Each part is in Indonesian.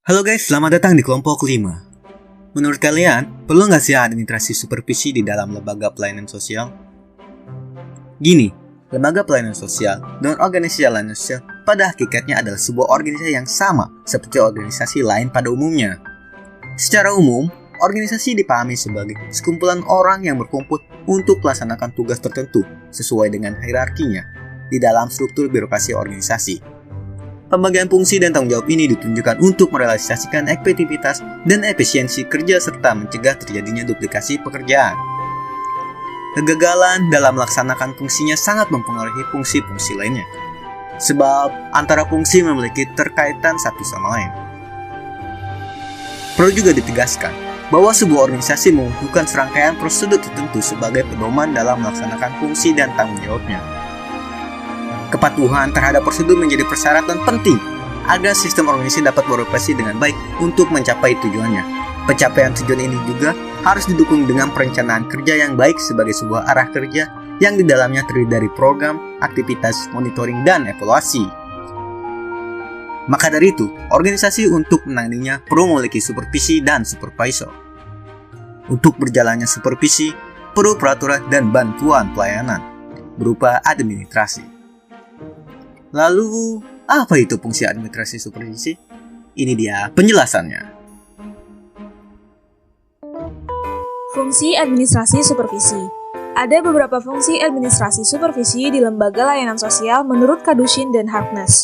Halo guys, selamat datang di kelompok 5. Menurut kalian, perlu nggak sih administrasi supervisi di dalam lembaga pelayanan sosial? Gini, lembaga pelayanan sosial dan organisasi lain sosial pada hakikatnya adalah sebuah organisasi yang sama seperti organisasi lain pada umumnya. Secara umum, organisasi dipahami sebagai sekumpulan orang yang berkumpul untuk melaksanakan tugas tertentu sesuai dengan hierarkinya di dalam struktur birokrasi organisasi. Pembagian fungsi dan tanggung jawab ini ditunjukkan untuk merealisasikan efektivitas dan efisiensi kerja serta mencegah terjadinya duplikasi pekerjaan. Kegagalan dalam melaksanakan fungsinya sangat mempengaruhi fungsi-fungsi lainnya, sebab antara fungsi memiliki terkaitan satu sama lain. Perlu juga ditegaskan bahwa sebuah organisasi membutuhkan serangkaian prosedur tertentu sebagai pedoman dalam melaksanakan fungsi dan tanggung jawabnya. Kepatuhan terhadap prosedur menjadi persyaratan penting agar sistem organisasi dapat beroperasi dengan baik untuk mencapai tujuannya. Pencapaian tujuan ini juga harus didukung dengan perencanaan kerja yang baik sebagai sebuah arah kerja yang di dalamnya terdiri dari program, aktivitas, monitoring, dan evaluasi. Maka dari itu, organisasi untuk menanganinya perlu memiliki supervisi dan supervisor. Untuk berjalannya supervisi, perlu peraturan dan bantuan pelayanan berupa administrasi. Lalu, apa itu fungsi administrasi supervisi? Ini dia penjelasannya. Fungsi administrasi supervisi. Ada beberapa fungsi administrasi supervisi di lembaga layanan sosial menurut Kadushin dan Harkness.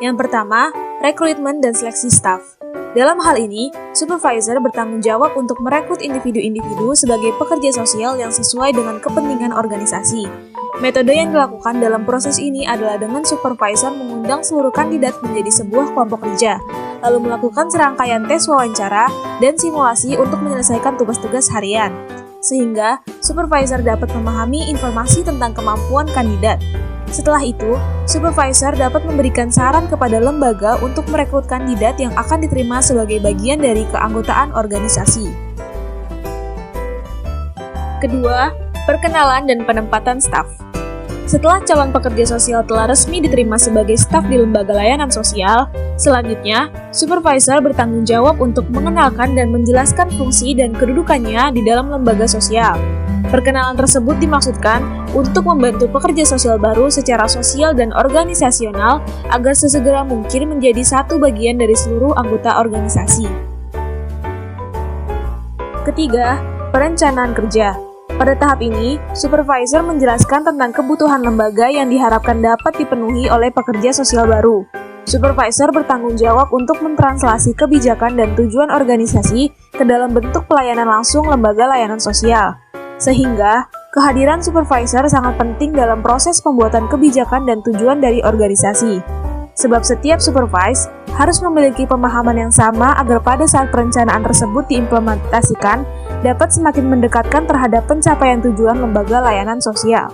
Yang pertama, rekrutmen dan seleksi staf. Dalam hal ini, supervisor bertanggung jawab untuk merekrut individu-individu sebagai pekerja sosial yang sesuai dengan kepentingan organisasi. Metode yang dilakukan dalam proses ini adalah dengan supervisor mengundang seluruh kandidat menjadi sebuah kelompok kerja, lalu melakukan serangkaian tes wawancara dan simulasi untuk menyelesaikan tugas-tugas harian, sehingga supervisor dapat memahami informasi tentang kemampuan kandidat. Setelah itu, supervisor dapat memberikan saran kepada lembaga untuk merekrut kandidat yang akan diterima sebagai bagian dari keanggotaan organisasi. Kedua, perkenalan dan penempatan staf. Setelah calon pekerja sosial telah resmi diterima sebagai staf di lembaga layanan sosial, selanjutnya, supervisor bertanggung jawab untuk mengenalkan dan menjelaskan fungsi dan kedudukannya di dalam lembaga sosial. Perkenalan tersebut dimaksudkan untuk membantu pekerja sosial baru secara sosial dan organisasional agar sesegera mungkin menjadi satu bagian dari seluruh anggota organisasi. Ketiga, perencanaan kerja. Pada tahap ini, supervisor menjelaskan tentang kebutuhan lembaga yang diharapkan dapat dipenuhi oleh pekerja sosial baru. Supervisor bertanggung jawab untuk mentranslasi kebijakan dan tujuan organisasi ke dalam bentuk pelayanan langsung lembaga layanan sosial. Sehingga, kehadiran supervisor sangat penting dalam proses pembuatan kebijakan dan tujuan dari organisasi. Sebab setiap supervisor harus memiliki pemahaman yang sama agar pada saat perencanaan tersebut diimplementasikan, dapat semakin mendekatkan terhadap pencapaian tujuan lembaga layanan sosial.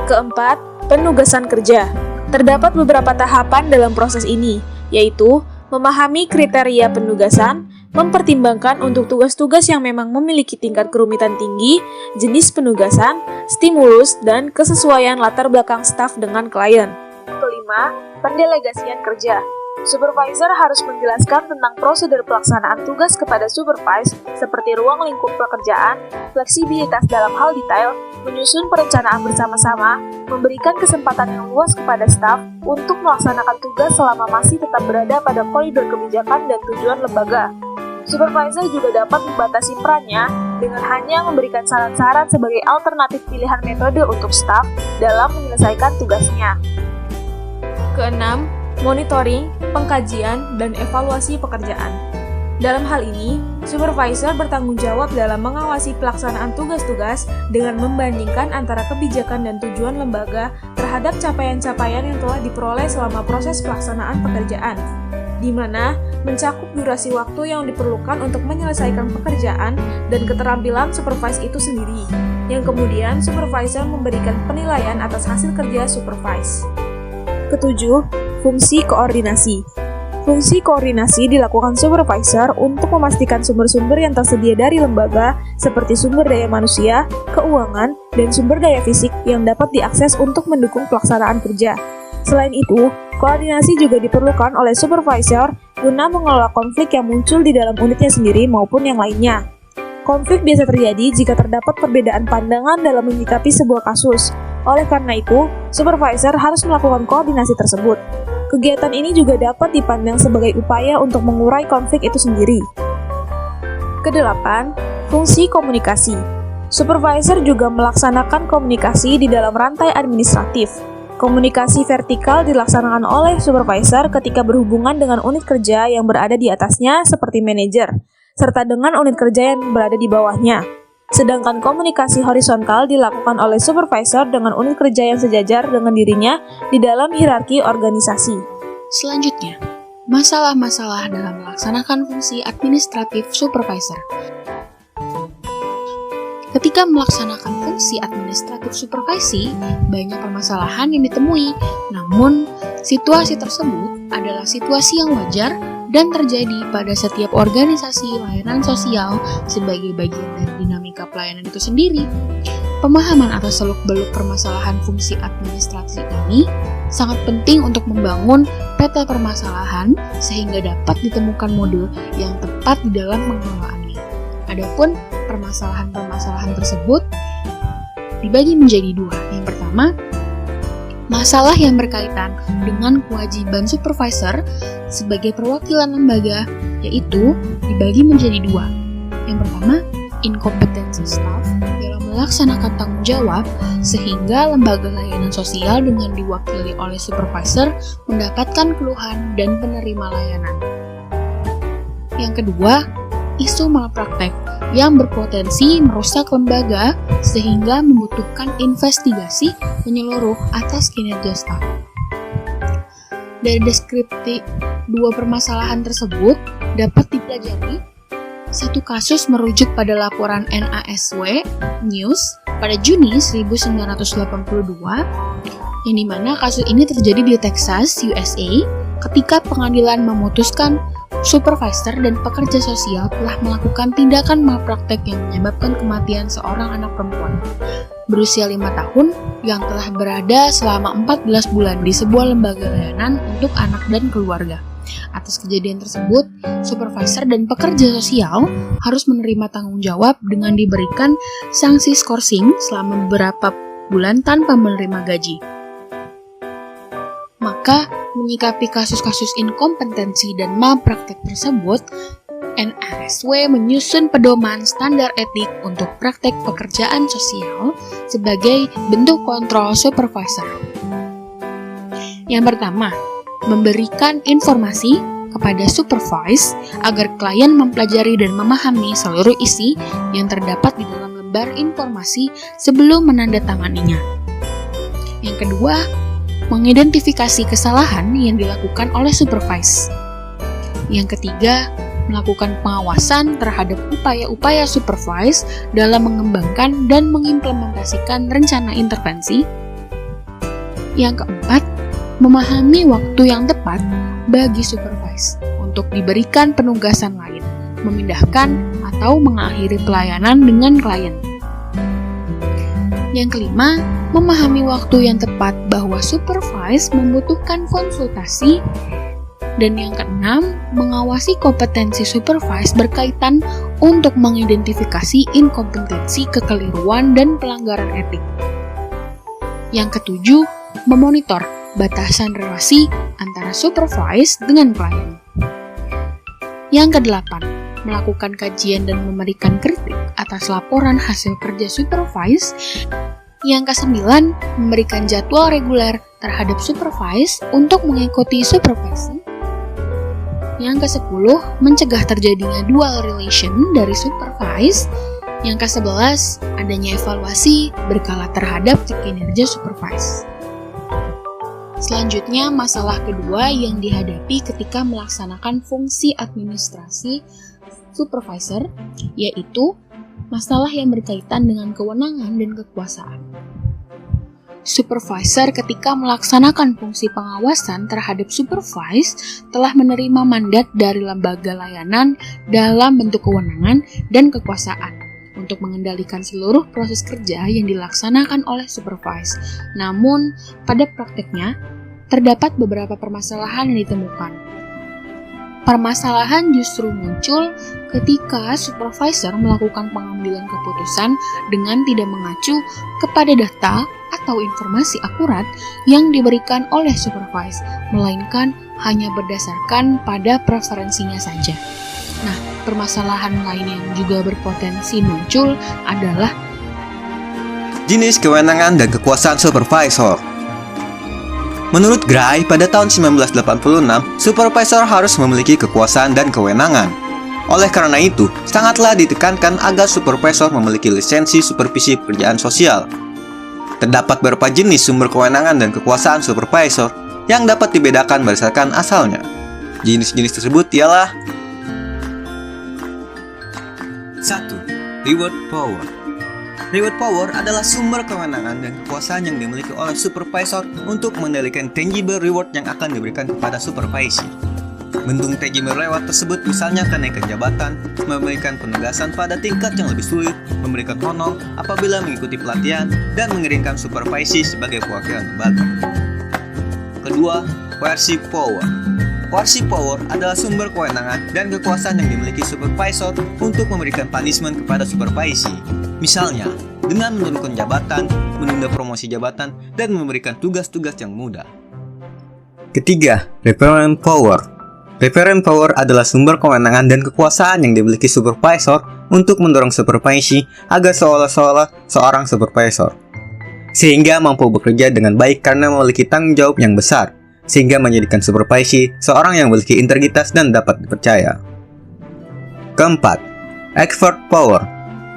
Keempat, penugasan kerja. Terdapat beberapa tahapan dalam proses ini, yaitu memahami kriteria penugasan, mempertimbangkan untuk tugas-tugas yang memang memiliki tingkat kerumitan tinggi, jenis penugasan, stimulus, dan kesesuaian latar belakang staf dengan klien. Kelima, pendelegasian kerja. Supervisor harus menjelaskan tentang prosedur pelaksanaan tugas kepada supervisor seperti ruang lingkup pekerjaan, fleksibilitas dalam hal detail, menyusun perencanaan bersama-sama, memberikan kesempatan yang luas kepada staf untuk melaksanakan tugas selama masih tetap berada pada koridor kebijakan dan tujuan lembaga. Supervisor juga dapat membatasi perannya dengan hanya memberikan saran-saran sebagai alternatif pilihan metode untuk staf dalam menyelesaikan tugasnya. Keenam, monitoring, pengkajian, dan evaluasi pekerjaan. Dalam hal ini, supervisor bertanggung jawab dalam mengawasi pelaksanaan tugas-tugas dengan membandingkan antara kebijakan dan tujuan lembaga terhadap capaian-capaian yang telah diperoleh selama proses pelaksanaan pekerjaan, di mana mencakup durasi waktu yang diperlukan untuk menyelesaikan pekerjaan dan keterampilan supervisor itu sendiri, yang kemudian supervisor memberikan penilaian atas hasil kerja supervisor. Ketujuh, fungsi koordinasi. Fungsi koordinasi dilakukan supervisor untuk memastikan sumber-sumber yang tersedia dari lembaga seperti sumber daya manusia, keuangan, dan sumber daya fisik yang dapat diakses untuk mendukung pelaksanaan kerja. Selain itu, Koordinasi juga diperlukan oleh supervisor guna mengelola konflik yang muncul di dalam unitnya sendiri maupun yang lainnya. Konflik biasa terjadi jika terdapat perbedaan pandangan dalam menyikapi sebuah kasus. Oleh karena itu, supervisor harus melakukan koordinasi tersebut. Kegiatan ini juga dapat dipandang sebagai upaya untuk mengurai konflik itu sendiri. Kedelapan, fungsi komunikasi. Supervisor juga melaksanakan komunikasi di dalam rantai administratif. Komunikasi vertikal dilaksanakan oleh supervisor ketika berhubungan dengan unit kerja yang berada di atasnya seperti manajer, serta dengan unit kerja yang berada di bawahnya. Sedangkan komunikasi horizontal dilakukan oleh supervisor dengan unit kerja yang sejajar dengan dirinya di dalam hierarki organisasi. Selanjutnya, masalah-masalah dalam melaksanakan fungsi administratif supervisor. Ketika melaksanakan fungsi administratif supervisi, banyak permasalahan yang ditemui. Namun, situasi tersebut adalah situasi yang wajar dan terjadi pada setiap organisasi layanan sosial sebagai bagian dari dinamika pelayanan itu sendiri. Pemahaman atas seluk-beluk permasalahan fungsi administrasi ini sangat penting untuk membangun peta permasalahan sehingga dapat ditemukan mode yang tepat di dalam pengelolaannya. Adapun permasalahan-permasalahan tersebut dibagi menjadi dua. Yang pertama, masalah yang berkaitan dengan kewajiban supervisor sebagai perwakilan lembaga, yaitu dibagi menjadi dua. Yang pertama, inkompetensi staf dalam melaksanakan tanggung jawab sehingga lembaga layanan sosial dengan diwakili oleh supervisor mendapatkan keluhan dan penerima layanan. Yang kedua, isu malpraktek yang berpotensi merusak lembaga sehingga membutuhkan investigasi menyeluruh atas kinerja staf. Dari deskripsi dua permasalahan tersebut dapat dipelajari. Satu kasus merujuk pada laporan NASW News pada Juni 1982, yang dimana kasus ini terjadi di Texas, USA, ketika pengadilan memutuskan supervisor dan pekerja sosial telah melakukan tindakan malpraktek yang menyebabkan kematian seorang anak perempuan berusia 5 tahun yang telah berada selama 14 bulan di sebuah lembaga layanan untuk anak dan keluarga. Atas kejadian tersebut, supervisor dan pekerja sosial harus menerima tanggung jawab dengan diberikan sanksi skorsing selama beberapa bulan tanpa menerima gaji. Maka, menyikapi kasus-kasus inkompetensi dan malpraktek tersebut, NASW menyusun pedoman standar etik untuk praktek pekerjaan sosial sebagai bentuk kontrol supervisor. Yang pertama, memberikan informasi kepada supervise agar klien mempelajari dan memahami seluruh isi yang terdapat di dalam lembar informasi sebelum menandatanganinya. Yang kedua, mengidentifikasi kesalahan yang dilakukan oleh supervise. Yang ketiga, melakukan pengawasan terhadap upaya-upaya supervise dalam mengembangkan dan mengimplementasikan rencana intervensi. Yang keempat, memahami waktu yang tepat bagi supervise untuk diberikan penugasan lain, memindahkan atau mengakhiri pelayanan dengan klien. Yang kelima, memahami waktu yang tepat bahwa supervise membutuhkan konsultasi. Dan yang keenam, mengawasi kompetensi supervise berkaitan untuk mengidentifikasi inkompetensi, kekeliruan, dan pelanggaran etik. Yang ketujuh, memonitor batasan relasi antara supervise dengan klien. Yang kedelapan, melakukan kajian dan memberikan kritik atas laporan hasil kerja supervise. Yang kesembilan, memberikan jadwal reguler terhadap supervise untuk mengikuti supervisi. Yang ke-10, mencegah terjadinya dual relation dari supervise. Yang ke-11, adanya evaluasi berkala terhadap kinerja supervise. Selanjutnya, masalah kedua yang dihadapi ketika melaksanakan fungsi administrasi supervisor, yaitu masalah yang berkaitan dengan kewenangan dan kekuasaan. Supervisor ketika melaksanakan fungsi pengawasan terhadap supervise telah menerima mandat dari lembaga layanan dalam bentuk kewenangan dan kekuasaan untuk mengendalikan seluruh proses kerja yang dilaksanakan oleh supervise. Namun, pada prakteknya, terdapat beberapa permasalahan yang ditemukan. Permasalahan justru muncul ketika supervisor melakukan pengambilan keputusan dengan tidak mengacu kepada data atau informasi akurat yang diberikan oleh supervise, melainkan hanya berdasarkan pada preferensinya saja. Nah, permasalahan lain yang juga berpotensi muncul adalah jenis kewenangan dan kekuasaan supervisor. Menurut Gray, pada tahun 1986, supervisor harus memiliki kekuasaan dan kewenangan. Oleh karena itu, sangatlah ditekankan agar supervisor memiliki lisensi supervisi pekerjaan sosial. Terdapat beberapa jenis sumber kewenangan dan kekuasaan supervisor yang dapat dibedakan berdasarkan asalnya. Jenis-jenis tersebut ialah 1. Reward power. Reward power adalah sumber kewenangan dan kekuasaan yang dimiliki oleh supervisor untuk mengendalikan tangible reward yang akan diberikan kepada supervisi. Bentuk tangible reward tersebut misalnya kenaikan jabatan, memberikan penugasan pada tingkat yang lebih sulit, memberikan honor apabila mengikuti pelatihan, dan mengirimkan supervisi sebagai perwakilan lembaga. Kedua, coercive power. Coercive power adalah sumber kewenangan dan kekuasaan yang dimiliki supervisor untuk memberikan punishment kepada supervisi. Misalnya, dengan menurunkan jabatan, menunda promosi jabatan, dan memberikan tugas-tugas yang mudah. Ketiga, referent power. Referent power adalah sumber kewenangan dan kekuasaan yang dimiliki supervisor untuk mendorong supervisi agar seolah-olah seorang supervisor, sehingga mampu bekerja dengan baik karena memiliki tanggung jawab yang besar, sehingga menjadikan supervisi seorang yang memiliki integritas dan dapat dipercaya. Keempat, expert power.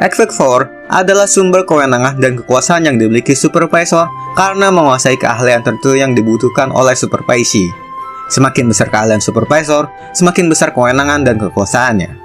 Expert power adalah sumber kewenangan dan kekuasaan yang dimiliki supervisor karena menguasai keahlian tertentu yang dibutuhkan oleh supervisi. Semakin besar keahlian supervisor, semakin besar kewenangan dan kekuasaannya.